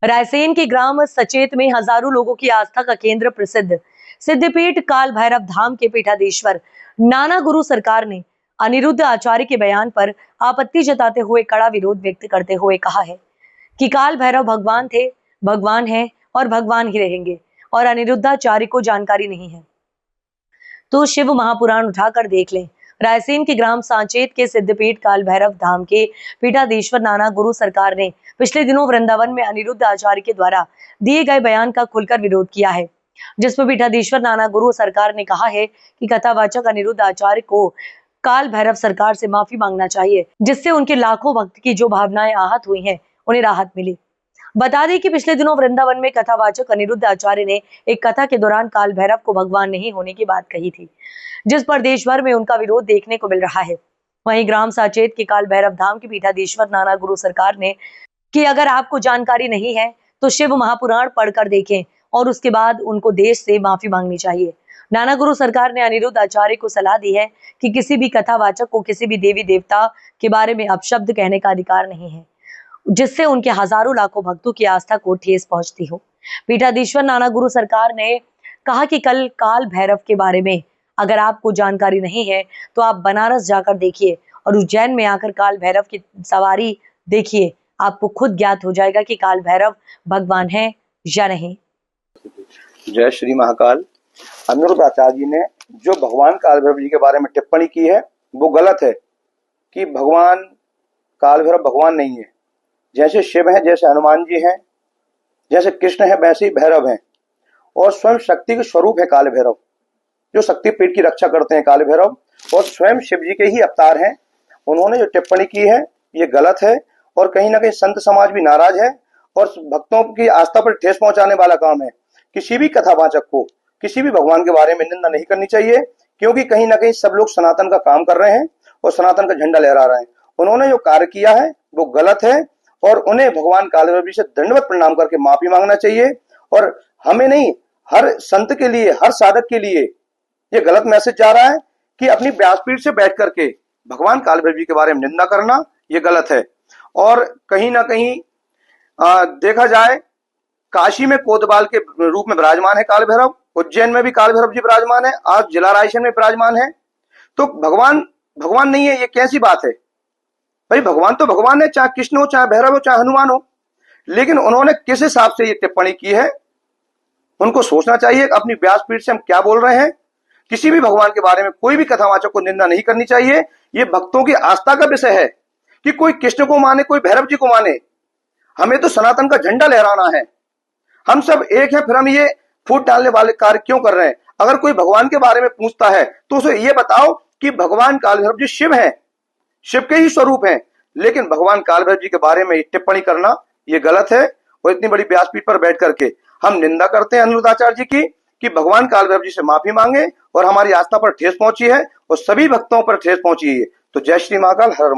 रायसेन के ग्राम सचेत में हजारों लोगों की आस्था का केंद्र प्रसिद्ध सिद्धपीठ काल भैरव धाम के पीठाधीश्वर नाना गुरु सरकार ने अनिरुद्ध आचार्य के बयान पर आपत्ति जताते हुए कड़ा विरोध व्यक्त करते हुए कहा है कि काल भैरव भगवान थे, भगवान हैं और भगवान ही रहेंगे और अनिरुद्धाचार्य को जानकारी नहीं है तो शिव महापुराण उठाकर देख लें। रायसेन के ग्राम सांचेत के सिद्धपीठ काल भैरव धाम के पीठाधीश्वर नाना गुरु सरकार ने पिछले दिनों वृंदावन में अनिरुद्ध आचार्य के द्वारा दिए गए बयान का खुलकर विरोध किया है, जिसमें पीठाधीश्वर नाना गुरु सरकार ने कहा है कि कथावाचक अनिरुद्ध आचार्य को काल भैरव सरकार से माफी मांगना चाहिए, जिससे उनके लाखों भक्त की जो भावनाएं आहत हुई हैं उन्हें राहत मिली। बता दें कि पिछले दिनों वृंदावन में कथावाचक अनिरुद्ध आचार्य ने एक कथा के दौरान काल भैरव को भगवान नहीं होने की बात कही थी, जिस पर देश भर में उनका विरोध देखने को मिल रहा है। वहीं ग्राम साचेत के काल भैरव धाम के पीठाधीश्वर नाना गुरु सरकार ने कि अगर आपको जानकारी नहीं है तो शिव महापुराण पढ़कर देखें और उसके बाद उनको देश से माफी मांगनी चाहिए। नाना गुरु सरकार ने अनिरुद्ध आचार्य को सलाह दी है कि किसी भी कथावाचक को किसी भी देवी देवता के बारे में अपशब्द कहने का अधिकार नहीं है, जिससे उनके हजारों लाखों भक्तों की आस्था को ठेस पहुंचती हो। पीठाधीश्वर नाना गुरु सरकार ने कहा कि कल काल भैरव के बारे में अगर आपको जानकारी नहीं है तो आप बनारस जाकर देखिए और उज्जैन में आकर काल भैरव की सवारी देखिए, आपको खुद ज्ञात हो जाएगा कि काल भैरव भगवान है या नहीं। जय श्री महाकाल। अनिरुद्ध आचार्य जी ने जो भगवान काल भैरव जी के बारे में टिप्पणी की है वो गलत है कि भगवान काल भैरव भगवान नहीं है। जैसे शिव हैं, जैसे हनुमान जी हैं, जैसे कृष्ण है, वैसे ही भैरव हैं और स्वयं शक्ति के स्वरूप है काल भैरव, जो शक्तिपीठ की रक्षा करते हैं काल भैरव और स्वयं शिव जी के ही अवतार हैं। उन्होंने जो टिप्पणी की है ये गलत है और कहीं ना कहीं संत समाज भी नाराज है और भक्तों की आस्था पर ठेस पहुंचाने वाला काम है। किसी भी कथावाचक को किसी भी भगवान के बारे में निंदा नहीं करनी चाहिए, क्योंकि कहीं ना कहीं सब लोग सनातन का काम कर रहे हैं और सनातन का झंडा लहरा रहे हैं। उन्होंने जो कार्य किया है वो गलत है और उन्हें भगवान काल भैरव जी से दंडवत प्रणाम करके माफी मांगना चाहिए। और हमें नहीं, हर संत के लिए, हर साधक के लिए ये गलत मैसेज जा रहा है कि अपनी व्यासपीठ से बैठ करके भगवान काल भैरव जी के बारे में निंदा करना ये गलत है। और कहीं ना कहीं देखा जाए, काशी में कोतवाल के रूप में विराजमान है काल भैरव, उज्जैन में भी काल भैरव जी विराजमान है, आज जिला रायसेन में विराजमान है। तो भगवान नहीं है, ये कैसी बात है भाई? भगवान तो भगवान है, चाहे कृष्ण हो, चाहे भैरव हो, चाहे हनुमान हो। लेकिन उन्होंने किस हिसाब से ये टिप्पणी की है, उनको सोचना चाहिए अपनी व्यासपीठ से हम क्या बोल रहे हैं। किसी भी भगवान के बारे में कोई भी कथावाचक को निंदा नहीं करनी चाहिए। ये भक्तों की आस्था का विषय है कि कोई कृष्ण को माने, कोई भैरव जी को माने। हमें तो सनातन का झंडा लहराना है। हम सब एक हैं, फिर हम ये फूट डालने वाले कार्य क्यों कर रहे हैं? अगर कोई भगवान के बारे में पूछता है तो उसे ये बताओ कि भगवान काल भैरव जी शिव हैं, शिव के ही स्वरूप हैं। लेकिन भगवान काल भैरव जी के बारे में टिप्पणी करना ये गलत है। और इतनी बड़ी व्यासपीठ पर बैठ करके हम निंदा करते हैं अनिरुद्ध आचार्य जी की कि भगवान काल भैरव जी से माफी मांगे और हमारी आस्था पर ठेस पहुंची है और सभी भक्तों पर ठेस पहुंची है। तो जय श्री महाकाल, हर